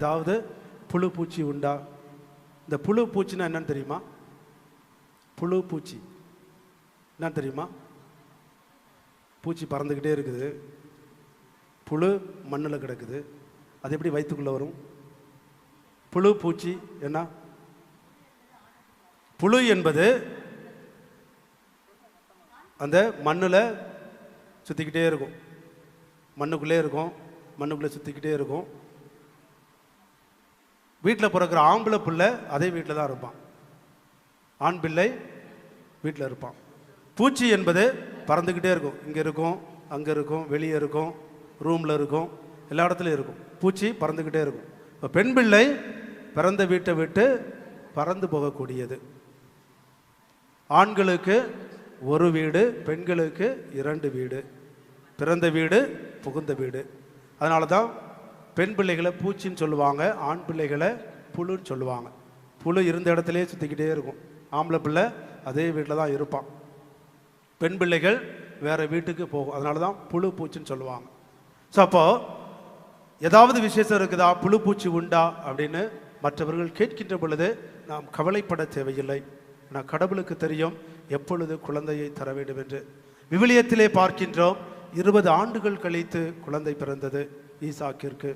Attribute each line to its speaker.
Speaker 1: ஏதாவது புழு பூச்சி உண்டா? இந்த புழு பூச்சின்னா என்னன்னு தெரியுமா? புழு பூச்சி என்னன்னு தெரியுமா? பூச்சி பறந்துக்கிட்டே இருக்குது, புழு மண்ணில் கிடக்குது, அது எப்படி வயிற்றுக்குள்ளே வரும்? புழு பூச்சி என்ன? புழு என்பது அந்த மண்ணில் சுற்றிக்கிட்டே இருக்கும், மண்ணுக்குள்ளே இருக்கும், மண்ணுக்குள்ளே சுற்றிக்கிட்டே இருக்கும். வீட்டில் பிறக்கிற ஆம்பளை பிள்ளை அதே வீட்டில் தான் இருப்பான், ஆண் பிள்ளை வீட்டில் இருப்பான். பூச்சி என்பது பறந்துக்கிட்டே இருக்கும், இங்கே இருக்கும், அங்கே இருக்கும், வெளியே இருக்கும், ரூமில் இருக்கும், எல்லா இடத்துலையும் இருக்கும். பூச்சி பறந்துக்கிட்டே இருக்கும். இப்போ பெண் பிள்ளை பிறந்த வீட்டை விட்டு பறந்து போகக்கூடியது. ஆண்களுக்கு ஒரு வீடு, பெண்களுக்கு 2 வீடு. பிறந்த வீடு, புகுந்த வீடு. அதனால தான் பெண் பிள்ளைகளை பூச்சின்னு சொல்லுவாங்க, ஆண் பிள்ளைகளை புழுன்னு சொல்லுவாங்க. புழு இருந்த இடத்துலையே சுற்றிக்கிட்டே இருக்கும், ஆம்பளை பிள்ளை அதே வீட்டில் தான் இருப்பான். பெண் பிள்ளைகள் வேறு வீட்டுக்கு போகும், அதனால தான் புழு பூச்சின்னு சொல்லுவாங்க. ஸோ அப்போது ஏதாவது விசேஷம் இருக்குதா, புழு பூச்சி உண்டா அப்படின்னு மற்றவர்கள் கேட்கின்ற பொழுது நாம் கவலைப்பட தேவையில்லை. ஆனால் கடவுளுக்கு தெரியும் எப்பொழுது குழந்தையை தர வேண்டும் என்று. விவிலியத்திலே பார்க்கின்றோம், 20 ஆண்டுகள் கழித்து குழந்தை பிறந்தது ஈசாக்கிற்கு.